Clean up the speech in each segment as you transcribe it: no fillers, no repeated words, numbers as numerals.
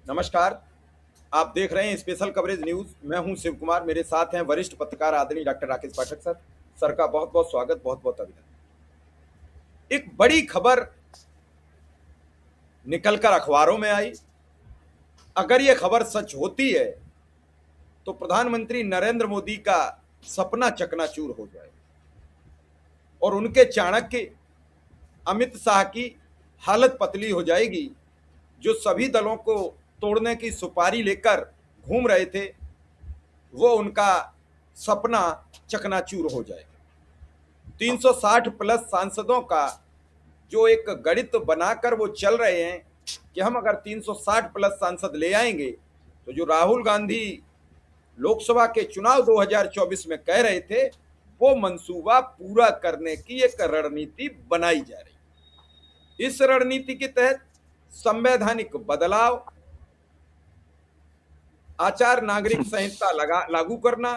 नमस्कार। आप देख रहे हैं स्पेशल कवरेज न्यूज। मैं हूं शिव कुमार। मेरे साथ हैं वरिष्ठ पत्रकार आदरणीय डॉक्टर राकेश पाठक सर। सर का बहुत बहुत स्वागत, बहुत बहुत अभिनंदन। एक बड़ी खबर निकलकर अखबारों में आई। अगर ये खबर सच होती है तो प्रधानमंत्री नरेंद्र मोदी का सपना चकनाचूर हो जाए और उनके चाणक्य अमित शाह की हालत पतली हो जाएगी, जो सभी दलों को तोड़ने की सुपारी लेकर घूम रहे थे। वो उनका सपना चकनाचूर हो जाएगा। 360 प्लस सांसदों का जो एक गणित बनाकर वो चल रहे हैं कि हम अगर 360 प्लस सांसद ले आएंगे तो जो राहुल गांधी लोकसभा के चुनाव 2024 में कह रहे थे, वो मंसूबा पूरा करने की एक रणनीति बनाई जा रही है। इस रणनीति के तहत संवैधानिक बदलाव, आचार नागरिक संहिता लागू करना,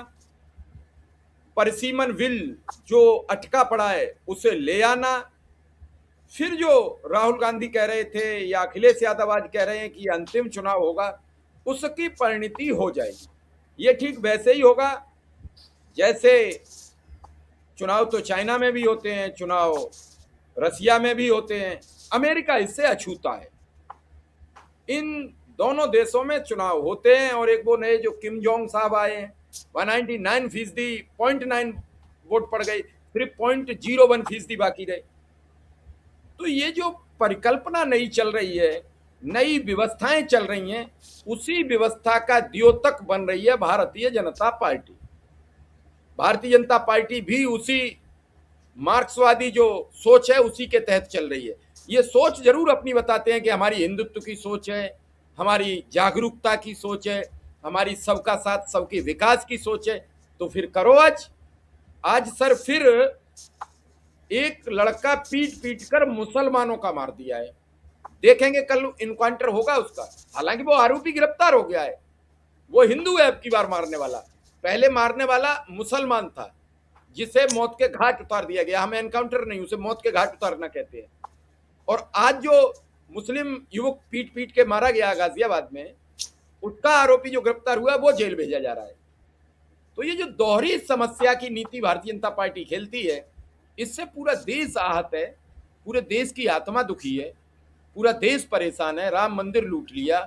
परिसीमन बिल जो अटका पड़ा है उसे ले आना, फिर जो राहुल गांधी कह रहे थे या अखिलेश यादव आज कह रहे हैं कि अंतिम चुनाव होगा, उसकी परिणति हो जाएगी। ये ठीक वैसे ही होगा जैसे चुनाव तो चाइना में भी होते हैं, चुनाव रसिया में भी होते हैं, अमेरिका इससे अछूता है। इन दोनों देशों में चुनाव होते हैं और एक वो नए जो किम जोंग साहब आए हैं, 199% 0.9 वोट पड़ गई, सिर्फ 0.01% बाकी रहे। तो ये जो परिकल्पना नई चल रही है, नई व्यवस्थाएं चल रही हैं, उसी व्यवस्था का द्योतक बन रही है भारतीय जनता पार्टी। भारतीय जनता पार्टी भी उसी मार्क्सवादी जो सोच है उसी के तहत चल रही है। ये सोच जरूर अपनी बताते हैं कि हमारी हिंदुत्व की सोच है, हमारी जागरूकता की सोच है, हमारी सबका साथ सबके विकास की सोच है। तो फिर करो आज। आज सर फिर एक लड़का पीट पीट कर मुसलमानों का मार दिया है। देखेंगे कल इनकाउंटर होगा उसका। हालांकि वो आरोपी गिरफ्तार हो गया है, वो हिंदू है अब की बार मारने वाला। पहले मारने वाला मुसलमान था जिसे मौत के घाट उतार दिया गया। हमें एनकाउंटर नहीं, उसे मौत के घाट उतारना कहते हैं। और आज जो मुस्लिम युवक पीट पीट के मारा गया गाजियाबाद में, उसका आरोपी जो गिरफ्तार हुआ वो जेल भेजा जा रहा है। तो ये जो दोहरी समस्या की नीति भारतीय जनता पार्टी खेलती है, इससे पूरा देश आहत है, पूरे देश की आत्मा दुखी है, पूरा देश परेशान है। राम मंदिर लूट लिया,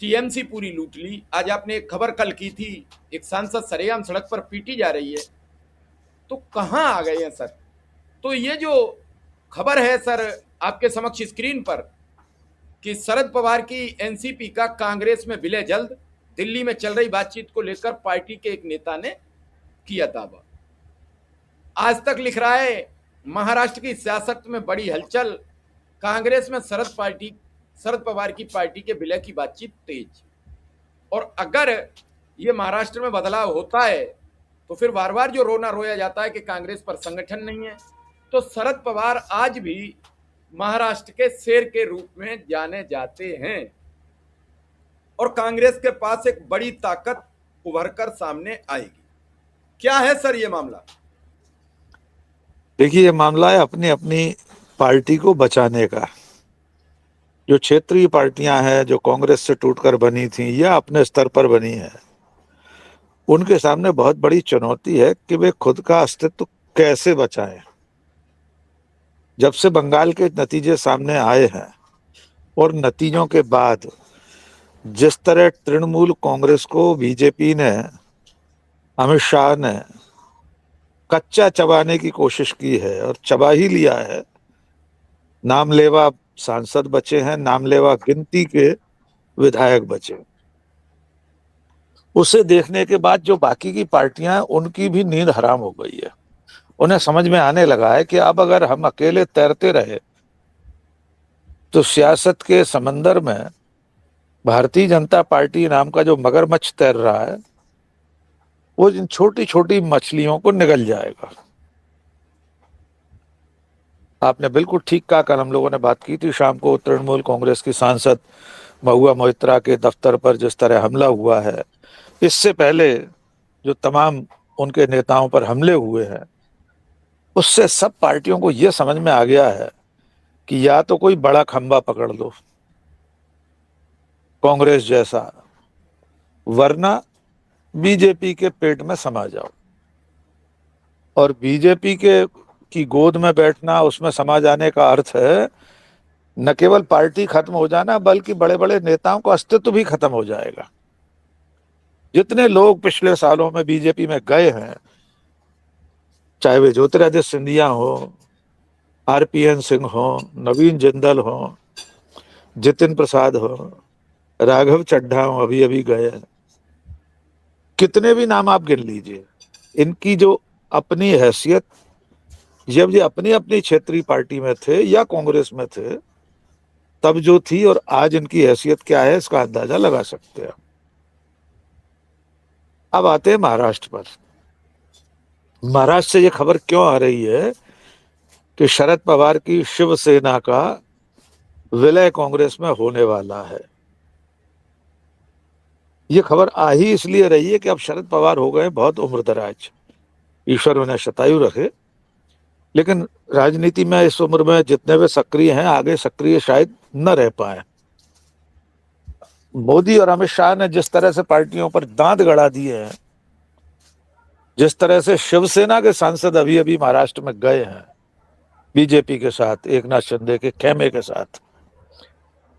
टीएमसी पूरी लूट ली। आज आपने एक खबर कल की थी, एक सांसद सरेआम सड़क पर पीटी जा रही है। तो कहां आ गए हैं सर? तो ये जो खबर है सर आपके समक्ष स्क्रीन पर कि शरद पवार की एनसीपी का कांग्रेस में विलय जल्द, दिल्ली में चल रही बातचीत को लेकर पार्टी के एक नेता ने किया दावा। आज तक लिख रहा है महाराष्ट्र की सियासत में बड़ी हलचल, कांग्रेस में शरद पवार की पार्टी के विलय की बातचीत तेज। और अगर ये महाराष्ट्र में बदलाव होता है तो फिर बार बार जो रोना रोया जाता है कि कांग्रेस पर संगठन नहीं है, तो शरद पवार आज भी महाराष्ट्र के शेर के रूप में जाने जाते हैं और कांग्रेस के पास एक बड़ी ताकत उभरकर सामने आएगी। क्या है सर ये मामला? देखिए, ये मामला है अपनी अपनी पार्टी को बचाने का। जो क्षेत्रीय पार्टियां हैं जो कांग्रेस से टूटकर बनी थी या अपने स्तर पर बनी है, उनके सामने बहुत बड़ी चुनौती है कि वे खुद का अस्तित्व कैसे बचाएं। जब से बंगाल के नतीजे सामने आए हैं और नतीजों के बाद जिस तरह तृणमूल कांग्रेस को बीजेपी ने, अमित शाह ने कच्चा चबाने की कोशिश की है और चबा ही लिया है। नामलेवा सांसद बचे हैं, नामलेवा गिनती के विधायक बचे। उसे देखने के बाद जो बाकी की पार्टियां, उनकी भी नींद हराम हो गई है। उन्हें समझ में आने लगा है कि अब अगर हम अकेले तैरते रहे तो सियासत के समंदर में भारतीय जनता पार्टी नाम का जो मगरमच्छ तैर रहा है, वो इन छोटी छोटी मछलियों को निगल जाएगा। आपने बिल्कुल ठीक कहा। कल हम लोगों ने बात की थी शाम को, तृणमूल कांग्रेस की सांसद महुआ मोइत्रा के दफ्तर पर जिस तरह हमला हुआ है, इससे पहले जो तमाम उनके नेताओं पर हमले हुए हैं, उससे सब पार्टियों को यह समझ में आ गया है कि या तो कोई बड़ा खंबा पकड़ लो, कांग्रेस जैसा, वरना बीजेपी के पेट में समा जाओ। और बीजेपी के की गोद में बैठना, उसमें समा जाने का अर्थ है न केवल पार्टी खत्म हो जाना, बल्कि बड़े बड़े नेताओं का अस्तित्व भी खत्म हो जाएगा। जितने लोग पिछले सालों में बीजेपी में गए हैं, चाहे वे ज्योतिरादित्य सिंधिया हो, आरपीएन सिंह हो, नवीन जिंदल हो, जितिन प्रसाद हो, राघव चड्ढा हो, अभी अभी गए, कितने भी नाम आप गिन लीजिए, इनकी जो अपनी हैसियत, जब ये अपनी अपनी क्षेत्रीय पार्टी में थे या कांग्रेस में थे, तब जो थी और आज इनकी हैसियत क्या है, इसका अंदाजा लगा सकते हैं। अब आते हैं महाराष्ट्र पर। महाराष्ट्र से ये खबर क्यों आ रही है कि शरद पवार की शिवसेना का विलय कांग्रेस में होने वाला है। ये खबर आ ही इसलिए रही है कि अब शरद पवार हो गए बहुत उम्रदराज, ईश्वर उन्हें शतायु रखे, लेकिन राजनीति में इस उम्र में जितने वे सक्रिय हैं, आगे सक्रिय शायद न रह पाए। मोदी और अमित शाह ने जिस तरह से पार्टियों पर दांत गड़ा दिए हैं, जिस तरह से शिवसेना के सांसद अभी अभी महाराष्ट्र में गए हैं बीजेपी के साथ, एक नाथ शिंदे के खेमे के साथ,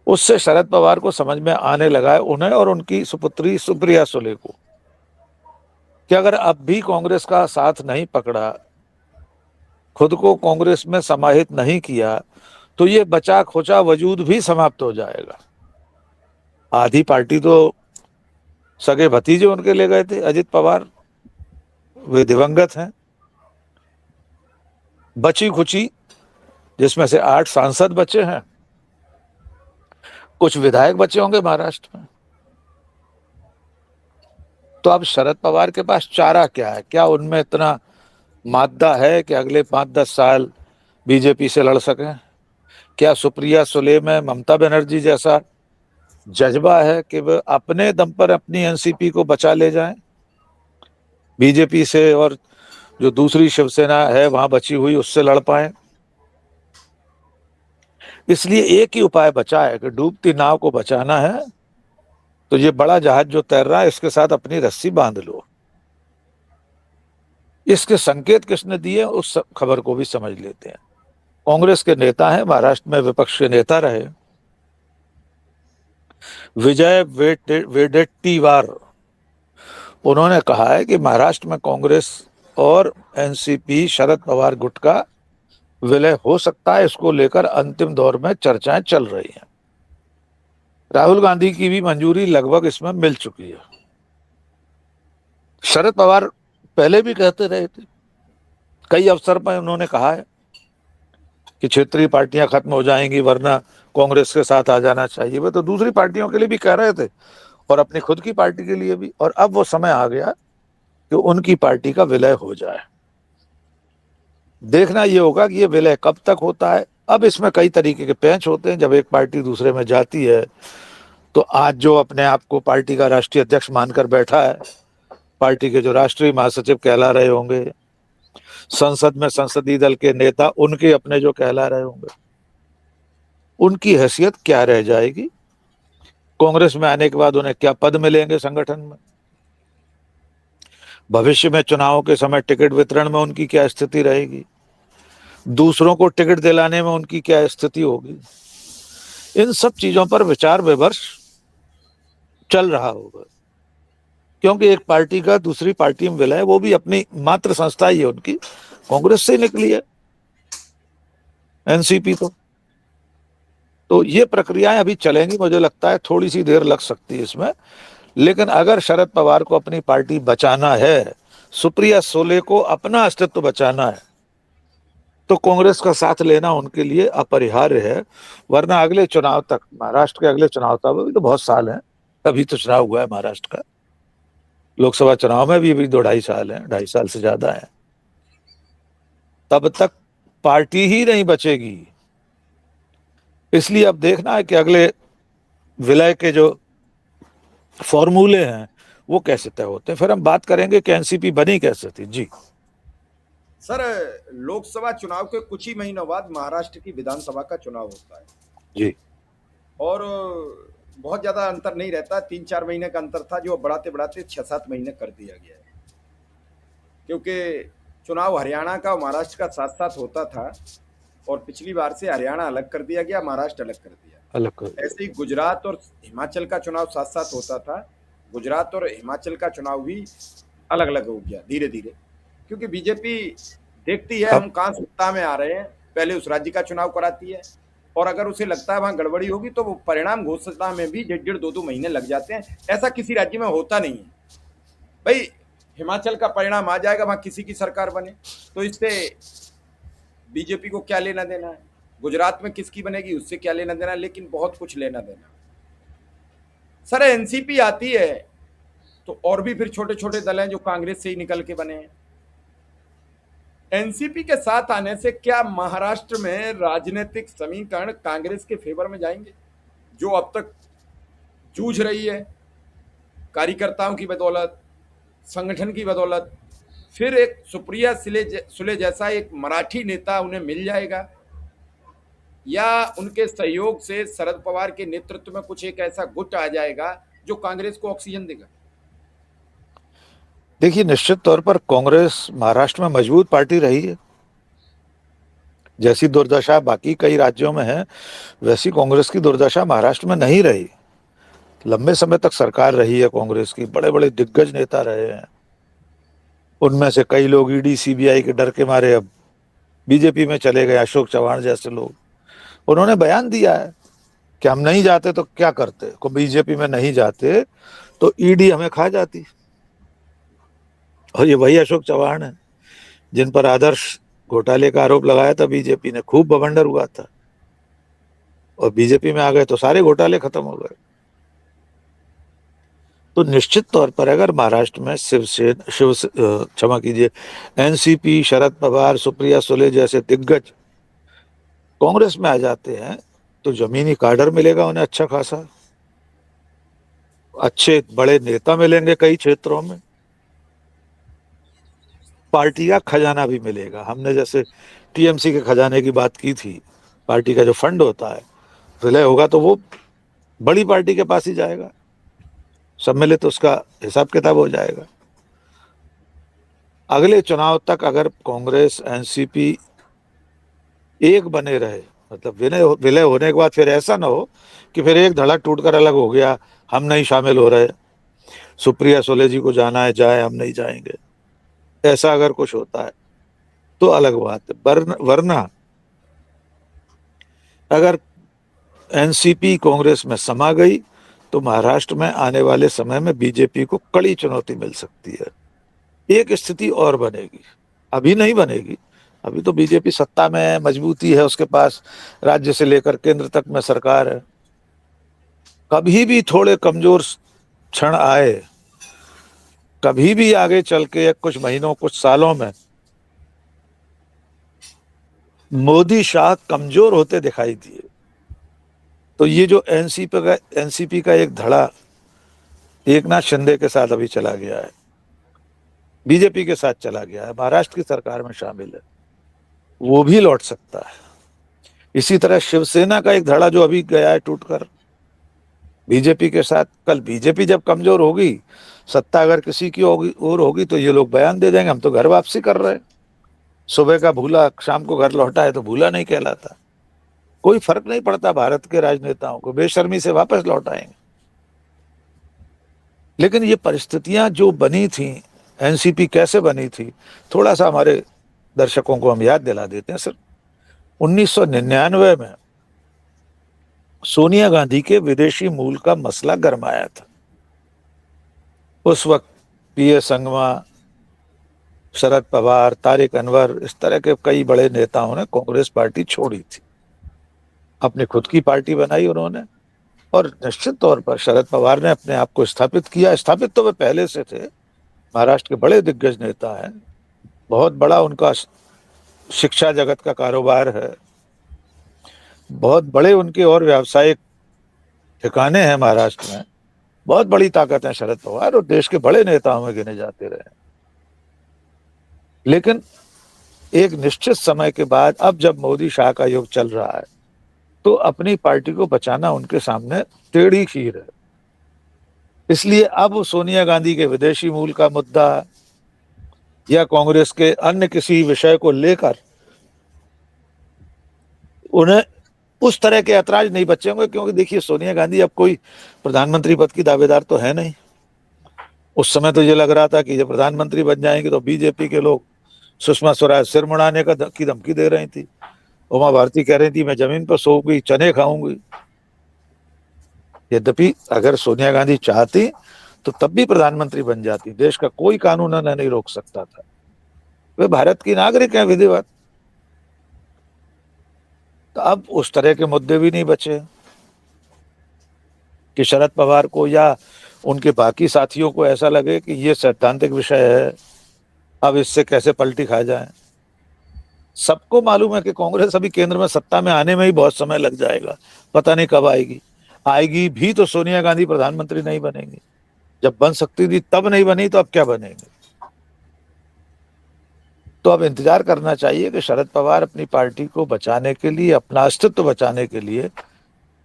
उससे शरद पवार को समझ में आने लगा है, उन्हें और उनकी सुपुत्री सुप्रिया सुले को, कि अगर अब भी कांग्रेस का साथ नहीं पकड़ा, खुद को कांग्रेस में समाहित नहीं किया, तो ये बचा खोचा वजूद भी समाप्त हो जाएगा। आधी पार्टी तो सगे भतीजे उनके ले गए थे, अजित पवार, वे दिवंगत हैं। बची खुची, जिसमें से 8 सांसद बचे हैं, कुछ विधायक बचे होंगे महाराष्ट्र में। तो अब शरद पवार के पास चारा क्या है? क्या उनमें इतना मादा है कि अगले 5-10 साल बीजेपी से लड़ सकें? क्या सुप्रिया सुले में ममता बनर्जी जैसा जज्बा है कि वे अपने दम पर अपनी एनसीपी को बचा ले जाएं बीजेपी से, और जो दूसरी शिवसेना है वहां बची हुई उससे लड़ पाए? इसलिए एक ही उपाय बचा है कि डूबती नाव को बचाना है, तो ये बड़ा जहाज जो तैर रहा है इसके साथ अपनी रस्सी बांध लो। इसके संकेत किसने दिए, उस खबर को भी समझ लेते हैं। कांग्रेस के नेता हैं, महाराष्ट्र में विपक्ष के नेता रहे, विजय वेडेट्टीवार, उन्होंने कहा है कि महाराष्ट्र में कांग्रेस और एनसीपी शरद पवार गुट का विलय हो सकता है। इसको लेकर अंतिम दौर में चर्चाएं चल रही हैं। राहुल गांधी की भी मंजूरी लगभग इसमें मिल चुकी है। शरद पवार पहले भी कहते रहे थे, कई अवसर पर उन्होंने कहा है कि क्षेत्रीय पार्टियां खत्म हो जाएंगी, वरना कांग्रेस के साथ आ जाना चाहिए। वे तो दूसरी पार्टियों के लिए भी कह रहे थे और अपनी खुद की पार्टी के लिए भी, और अब वो समय आ गया कि उनकी पार्टी का विलय हो जाए। देखना ये होगा कि ये विलय कब तक होता है। अब इसमें कई तरीके के पेंच होते हैं। जब एक पार्टी दूसरे में जाती है, तो आज जो अपने आप को पार्टी का राष्ट्रीय अध्यक्ष मानकर बैठा है, पार्टी के जो राष्ट्रीय महासचिव कहला रहे होंगे, संसद में संसदीय दल के नेता उनके अपने जो कहला रहे होंगे, उनकी हैसियत क्या रह जाएगी? कांग्रेस में आने के बाद उन्हें क्या पद मिलेंगे संगठन में? भविष्य में चुनावों के समय टिकट वितरण में उनकी क्या स्थिति रहेगी? दूसरों को टिकट दिलाने में उनकी क्या स्थिति होगी? इन सब चीजों पर विचार विमर्श चल रहा होगा, क्योंकि एक पार्टी का दूसरी पार्टी में विलय, वो भी अपनी मात्र संस्था ही है उनकी, कांग्रेस से निकली है एनसीपी। तो ये प्रक्रियाएं अभी चलेंगी। मुझे लगता है थोड़ी सी देर लग सकती है इसमें, लेकिन अगर शरद पवार को अपनी पार्टी बचाना है, सुप्रिया सुले को अपना अस्तित्व बचाना है, तो कांग्रेस का साथ लेना उनके लिए अपरिहार्य है। वरना अगले चुनाव तक, महाराष्ट्र के अगले चुनाव तक अभी तो बहुत साल हैं, अभी तो चुनाव हुआ है महाराष्ट्र का, लोकसभा चुनाव में भी अभी 2-2.5 साल हैं, 2.5 साल से ज्यादा है। तब तक पार्टी ही नहीं बचेगी। इसलिए अब देखना है कि अगले विलय के जो फॉर्मूले हैं वो कैसे तय होते हैं। फिर हम बात करेंगे कि एनसीपी बनी कैसे थी। जी सर, लोकसभा चुनाव के कुछ ही महीनों बाद महाराष्ट्र की विधानसभा का चुनाव होता है, जी। और बहुत ज्यादा अंतर नहीं रहता, 3-4 महीने का अंतर था जो बढ़ाते बढ़ाते 6-7 महीने कर दिया गया है। क्योंकि चुनाव हरियाणा का और महाराष्ट्र का साथ साथ होता था, और पिछली बार से हरियाणा अलग कर दिया गया, महाराष्ट्र अलग कर दिया। अलग कर दिया। ऐसे ही गुजरात और हिमाचल का चुनाव साथ साथ होता था, गुजरात और हिमाचल का चुनाव भी अलग अलग हो गया धीरे धीरे, क्योंकि बीजेपी देखती है अब हम कहाँ सत्ता में आ रहे हैं, पहले उस राज्य का चुनाव कराती है, और अगर उसे लगता है वहां गड़बड़ी होगी तो वो परिणाम घोषणा में भी 1.5-2 महीने लग जाते हैं। ऐसा किसी राज्य में होता नहीं है भाई। हिमाचल का परिणाम आ जाएगा, वहां किसी की सरकार बने, तो इससे बीजेपी को क्या लेना देना है, गुजरात में किसकी बनेगी उससे क्या लेना देना, लेकिन बहुत कुछ लेना देना। सर एनसीपी आती है तो और भी फिर छोटे छोटे दल हैं जो कांग्रेस से ही निकल के बने हैं। एनसीपी के साथ आने से क्या महाराष्ट्र में राजनीतिक समीकरण कांग्रेस के फेवर में जाएंगे, जो अब तक जूझ रही है कार्यकर्ताओं की बदौलत, संगठन की बदौलत। फिर एक सुप्रिया सुले जैसा एक मराठी नेता उन्हें मिल जाएगा, या उनके सहयोग से शरद पवार के नेतृत्व में कुछ एक ऐसा गुट आ जाएगा जो कांग्रेस को ऑक्सीजन देगा। देखिए, निश्चित तौर पर कांग्रेस महाराष्ट्र में मजबूत पार्टी रही है। जैसी दुर्दशा बाकी कई राज्यों में है, वैसी कांग्रेस की दुर्दशा महाराष्ट्र में नहीं रही। लंबे समय तक सरकार रही है कांग्रेस की, बड़े बड़े दिग्गज नेता रहे हैं। उनमें से कई लोग ईडी सीबीआई के डर के मारे अब बीजेपी में चले गए। अशोक चव्हाण जैसे लोग, उन्होंने बयान दिया है कि हम नहीं जाते तो क्या करते, को बीजेपी में नहीं जाते तो ईडी हमें खा जाती। और ये वही अशोक चव्हाण है जिन पर आदर्श घोटाले का आरोप लगाया था बीजेपी ने, खूब बवंडर हुआ था, और बीजेपी में आ गए तो सारे घोटाले खत्म हो गए। तो निश्चित तौर पर अगर महाराष्ट्र में क्षमा कीजिए, एनसीपी, शरद पवार, सुप्रिया सुले जैसे दिग्गज कांग्रेस में आ जाते हैं तो जमीनी काडर मिलेगा उन्हें अच्छा खासा, अच्छे बड़े नेता मिलेंगे कई क्षेत्रों में, पार्टी का खजाना भी मिलेगा। हमने जैसे टीएमसी के खजाने की बात की थी, पार्टी का जो फंड होता है विलय होगा तो वो बड़ी पार्टी के पास ही जाएगा, सम्मिलित तो उसका हिसाब किताब हो जाएगा। अगले चुनाव तक अगर कांग्रेस एनसीपी एक बने रहे, मतलब विलय होने के बाद फिर ऐसा ना हो कि फिर एक धड़ा टूटकर अलग हो गया, हम नहीं शामिल हो रहे, सुप्रिया सुले जी को जाना है जाए, हम नहीं जाएंगे, ऐसा अगर कुछ होता है तो अलग बात है। वरना अगर एनसीपी कांग्रेस में समा गई तो महाराष्ट्र में आने वाले समय में बीजेपी को कड़ी चुनौती मिल सकती है। एक स्थिति और बनेगी, अभी नहीं बनेगी, अभी तो बीजेपी सत्ता में है, मजबूती है उसके पास, राज्य से लेकर केंद्र तक में सरकार है। कभी भी थोड़े कमजोर क्षण आए, कभी भी आगे चल के कुछ महीनों कुछ सालों में मोदी शाह कमजोर होते दिखाई दिए तो ये जो एनसीपी का एक धड़ा एकनाथ शिंदे के साथ अभी चला गया है, बीजेपी के साथ चला गया है, महाराष्ट्र की सरकार में शामिल है, वो भी लौट सकता है। इसी तरह शिवसेना का एक धड़ा जो अभी गया है टूटकर बीजेपी के साथ, कल बीजेपी जब कमजोर होगी, सत्ता अगर किसी की और होगी तो ये लोग बयान दे देंगे हम तो घर वापसी कर रहे हैं, सुबह का भूला शाम को घर लौटा है तो भूला नहीं कहलाता। कोई फर्क नहीं पड़ता भारत के राजनेताओं को, बेशर्मी से वापस लौट आएंगे। लेकिन ये परिस्थितियां जो बनी थी, एनसीपी कैसे बनी थी, थोड़ा सा हमारे दर्शकों को हम याद दिला देते हैं। सर 1999 में सोनिया गांधी के विदेशी मूल का मसला गरमाया था। उस वक्त पीए संगमा, शरद पवार, तारिक अनवर, इस तरह के कई बड़े नेताओं ने कांग्रेस पार्टी छोड़ी थी, अपनी खुद की पार्टी बनाई उन्होंने, और निश्चित तौर पर शरद पवार ने अपने आप को स्थापित किया। स्थापित तो वे पहले से थे, महाराष्ट्र के बड़े दिग्गज नेता हैं, बहुत बड़ा उनका शिक्षा जगत का कारोबार है, बहुत बड़े उनके और व्यावसायिक ठिकाने हैं महाराष्ट्र में, बहुत बड़ी ताकत है शरद पवार, और देश के बड़े नेताओं में गिने जाते रहे। लेकिन एक निश्चित समय के बाद अब जब मोदी शाह का युग चल रहा है तो अपनी पार्टी को बचाना उनके सामने टेढ़ी खीर है। इसलिए अब सोनिया गांधी के विदेशी मूल का मुद्दा या कांग्रेस के अन्य किसी विषय को लेकर उन्हें उस तरह के ऐतराज नहीं बचेंगे, क्योंकि देखिए सोनिया गांधी अब कोई प्रधानमंत्री पद की दावेदार तो है नहीं। उस समय तो ये लग रहा था कि जब प्रधानमंत्री बन जाएंगे तो बीजेपी के लोग सुषमा स्वराज सिर मुड़ाने की धमकी दे रही थी। उमा भारती कह रही थी मैं जमीन पर सोऊंगी, चने खाऊंगी। यद्यपि अगर सोनिया गांधी चाहती तो तब भी प्रधानमंत्री बन जाती, देश का कोई कानून उन्हें नहीं रोक सकता था। वे भारत की नागरिक हैं विधिवत। तो अब उस तरह के मुद्दे भी नहीं बचे कि शरद पवार को या उनके बाकी साथियों को ऐसा लगे कि ये सैद्धांतिक विषय है, अब इससे कैसे पलटी खा जाए। सबको मालूम है कि कांग्रेस अभी केंद्र में सत्ता में आने में ही बहुत समय लग जाएगा, पता नहीं कब आएगी। आएगी भी तो सोनिया गांधी प्रधानमंत्री नहीं बनेंगी। जब बन सकती थी तब नहीं बनी, तो अब क्या बनेंगे। तो अब इंतजार करना चाहिए कि शरद पवार अपनी पार्टी को बचाने के लिए, अपना अस्तित्व बचाने के लिए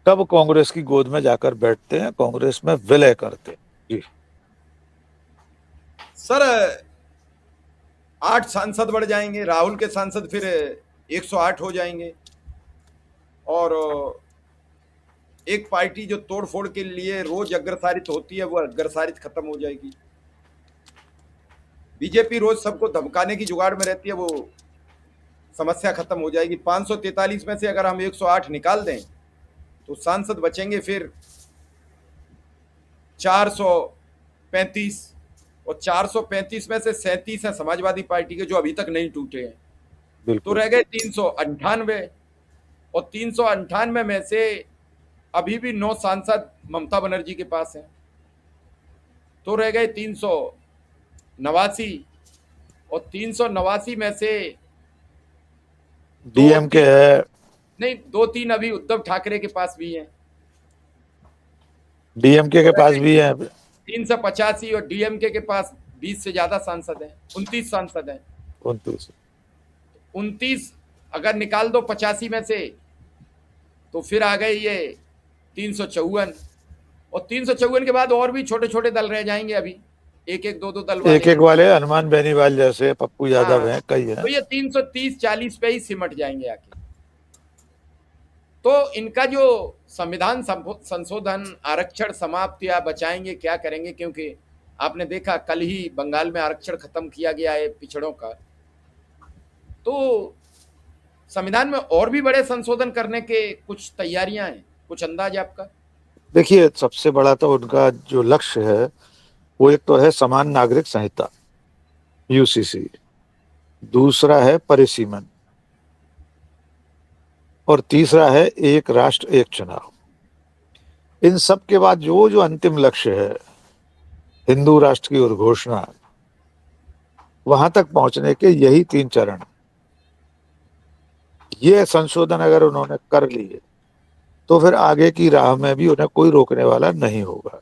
कब कांग्रेस की गोद में जाकर बैठते हैं, कांग्रेस में विलय करते हैं। जी सर, 8 सांसद बढ़ जाएंगे, राहुल के सांसद फिर 108 हो जाएंगे, और एक पार्टी जो तोड़फोड़ के लिए रोज अग्रसारित होती है वो अग्रसारित खत्म हो जाएगी। बीजेपी रोज सबको धमकाने की जुगाड़ में रहती है, वो समस्या खत्म हो जाएगी। 543 में से अगर हम 108 निकाल दें तो सांसद बचेंगे फिर 435, और 435 में से 37 हैं समाजवादी पार्टी के जो अभी तक नहीं टूटे हैं, तो रह गए 398, और 398 में से अभी भी 9 सांसद ममता बनर्जी के पास हैं, तो रह गए 389, और 389 में से डीएमके है, नहीं 2-3 अभी उद्धव ठाकरे के पास भी हैं, डीएमके के पास भी है 385, और डीएमके के पास 20 से ज्यादा सांसद हैं, 29 सांसद हैं। 29 अगर निकाल दो 85 में से तो फिर आ गए ये 354, और 354 के बाद और भी छोटे छोटे दल रह जाएंगे, अभी एक एक दो दल वाले, एक वाले हनुमान बेनीवाल जैसे पप्पू यादव हैं, कई हैं। तो ये 330-40 पे ही सिमट जाएंगे आके। तो इनका जो संविधान संशोधन, आरक्षण समाप्त या बचाएंगे क्या करेंगे, क्योंकि आपने देखा कल ही बंगाल में आरक्षण खत्म किया गया है पिछड़ों का। तो संविधान में और भी बड़े संशोधन करने के कुछ तैयारियां हैं, कुछ अंदाज आपका? देखिए सबसे बड़ा तो उनका जो लक्ष्य है वो एक तो है समान नागरिक संहिता यूसीसी, दूसरा है परिसीमन, और तीसरा है एक राष्ट्र एक चुनाव। इन सब के बाद जो जो अंतिम लक्ष्य है हिंदू राष्ट्र की उद्घोषणा, वहां तक पहुंचने के यही 3 चरण। ये संशोधन अगर उन्होंने कर लिए तो फिर आगे की राह में भी उन्हें कोई रोकने वाला नहीं होगा।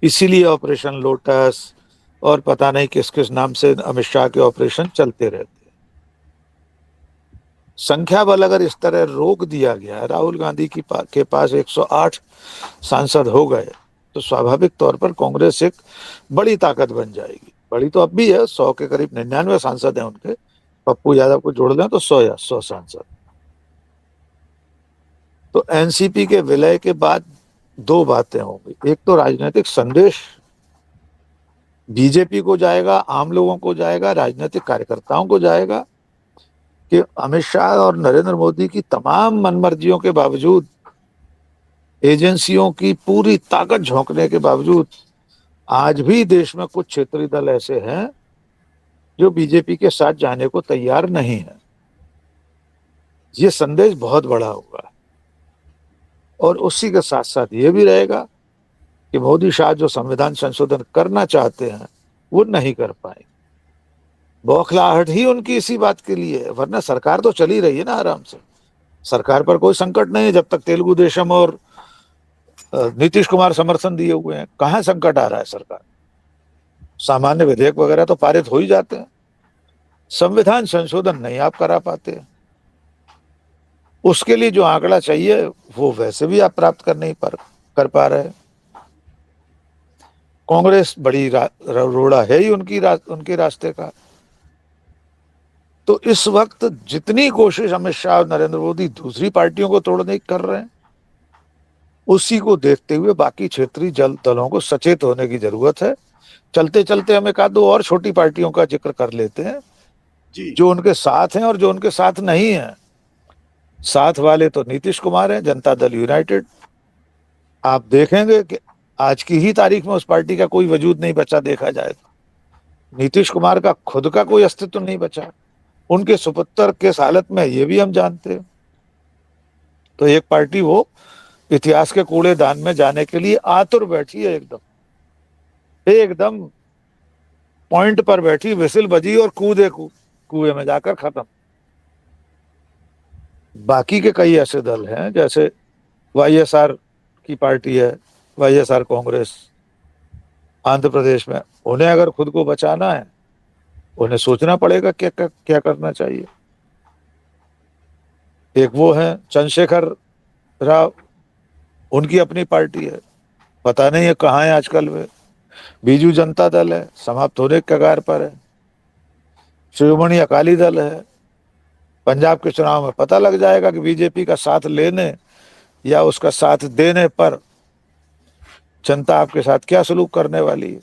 इसीलिए ऑपरेशन लोटस और पता नहीं किस किस नाम से अमित शाह के ऑपरेशन चलते रहते हैं। संख्या बल अगर इस तरह रोक दिया गया, राहुल गांधी के पास 108 सांसद हो गए, तो स्वाभाविक तौर पर कांग्रेस एक बड़ी ताकत बन जाएगी। बड़ी तो अब भी है, 100 के करीब 99 सांसद हैं उनके, पप्पू यादव को जोड़ दें तो 100 सांसद। तो एनसीपी के विलय के बाद 2 बातें होंगी। एक तो राजनीतिक संदेश बीजेपी को जाएगा, आम लोगों को जाएगा, राजनीतिक कार्यकर्ताओं को जाएगा कि अमित शाह और नरेंद्र मोदी की तमाम मनमर्जियों के बावजूद, एजेंसियों की पूरी ताकत झोंकने के बावजूद, आज भी देश में कुछ क्षेत्रीय दल ऐसे हैं जो बीजेपी के साथ जाने को तैयार नहीं है। ये संदेश बहुत बड़ा होगा, और उसी के साथ साथ ये भी रहेगा कि मोदी शाह जो संविधान संशोधन करना चाहते हैं वो नहीं कर पाएंगे। बौखलाहट ही उनकी इसी बात के लिए है, वरना सरकार तो चली रही है ना आराम से। सरकार पर कोई संकट नहीं है जब तक तेलुगु देशम और नीतीश कुमार समर्थन दिए हुए हैं। कहाँ संकट आ रहा है? सरकार सामान्य विधेयक वगैरह तो पारित हो ही जाते हैं, संविधान संशोधन नहीं आप करा पाते हैं। उसके लिए जो आंकड़ा चाहिए वो वैसे भी आप प्राप्त कर पा रहे हैं। कांग्रेस बड़ी रोड़ा है ही उनके रास्ते का। तो इस वक्त जितनी कोशिश अमित शाह और नरेंद्र मोदी दूसरी पार्टियों को तोड़ने की कर रहे हैं, उसी को देखते हुए बाकी क्षेत्रीय दलों को सचेत होने की जरूरत है। चलते चलते हम एक आध दो और छोटी पार्टियों का जिक्र कर लेते हैं जी। जो उनके साथ हैं और जो उनके साथ नहीं है। साथ वाले तो नीतीश कुमार हैं, जनता दल यूनाइटेड। आप देखेंगे कि आज की ही तारीख में उस पार्टी का कोई वजूद नहीं बचा। देखा जाए तो नीतीश कुमार का खुद का कोई अस्तित्व नहीं बचा। उनके सुपुत्र किस हालत में ये भी हम जानते हैं। तो एक पार्टी वो इतिहास के कूड़ेदान में जाने के लिए आतुर बैठी है, एकदम पॉइंट पर बैठी, विसिल बजी और कूदे कुएं में जाकर खत्म। बाकी के कई ऐसे दल हैं, जैसे वाईएसआर की पार्टी है, वाईएसआर कांग्रेस आंध्र प्रदेश में। उन्हें अगर खुद को बचाना है, उन्हें सोचना पड़ेगा क्या करना चाहिए। एक वो है चंद्रशेखर राव, उनकी अपनी पार्टी है, पता नहीं है कहाँ है आजकल वे। बीजू जनता दल है, समाप्त होने के कगार पर है। शिरोमणि अकाली दल है। पंजाब के चुनाव में पता लग जाएगा कि बीजेपी का साथ लेने या उसका साथ देने पर जनता आपके साथ क्या सलूक करने वाली है।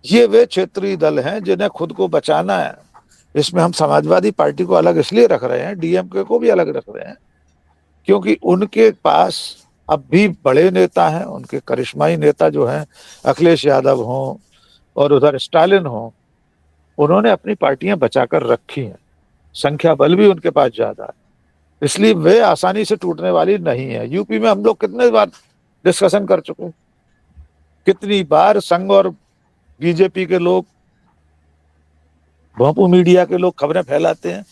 ये वे क्षेत्रीय दल हैं जिन्हें खुद को बचाना है। इसमें हम समाजवादी पार्टी को अलग इसलिए रख रहे हैं, डीएमके को भी अलग रख रहे हैं, क्योंकि उनके पास अब भी बड़े नेता हैं। उनके करिश्माई नेता जो हैं, अखिलेश यादव हों और उधर स्टालिन हों, उन्होंने अपनी पार्टियां बचाकर रखी हैं। संख्या बल भी उनके पास ज्यादा है, इसलिए वे आसानी से टूटने वाली नहीं है। यूपी में हम लोग कितने बार डिस्कशन कर चुके, कितनी बार संघ और बीजेपी के लोग, भोंपू मीडिया के लोग खबरें फैलाते हैं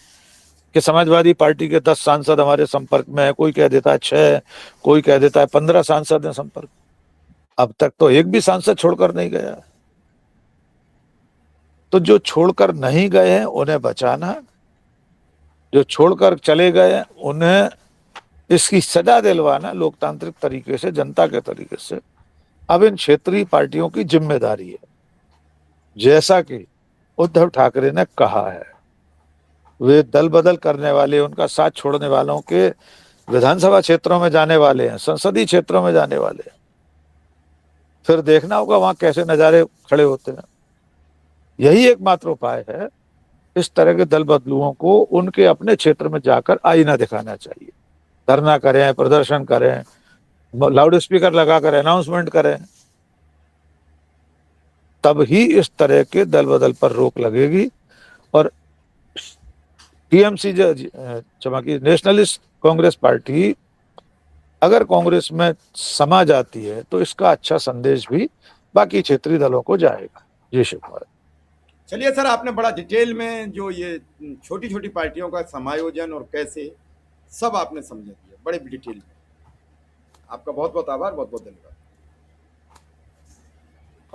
कि समाजवादी पार्टी के 10 सांसद हमारे संपर्क में है। कोई कह देता है 6, कोई कह देता है 15 सांसद हैं संपर्क। अब तक तो एक भी सांसद छोड़कर नहीं गया। तो जो छोड़कर नहीं गए हैं उन्हें बचाना, जो छोड़कर चले गए हैं उन्हें इसकी सजा दिलवाना लोकतांत्रिक तरीके से, जनता के तरीके से, अब इन क्षेत्रीय पार्टियों की जिम्मेदारी है। जैसा कि उद्धव ठाकरे ने कहा है, वे दल बदल करने वाले, उनका साथ छोड़ने वालों के विधानसभा क्षेत्रों में जाने वाले हैं, संसदीय क्षेत्रों में जाने वाले हैं। फिर देखना होगा वहां कैसे नजारे खड़े होते हैं। यही एकमात्र उपाय है, इस तरह के दल बदलुओं को उनके अपने क्षेत्र में जाकर आईना दिखाना चाहिए। धरना करें, प्रदर्शन करें, लाउड स्पीकर लगाकर अनाउंसमेंट करें, तब ही इस तरह के दल बदल पर रोक लगेगी। और टीएमसी क्षमा की नेशनलिस्ट कांग्रेस पार्टी अगर कांग्रेस में समा जाती है तो इसका अच्छा संदेश भी बाकी क्षेत्रीय दलों को जाएगा। जी शिव कुमार। चलिए सर, आपने बड़ा डिटेल में जो ये छोटी छोटी पार्टियों का समायोजन और कैसे सब आपने समझा दिया, बड़े डिटेल में। आपका बहुत बहुत आभार, बहुत बहुत धन्यवाद।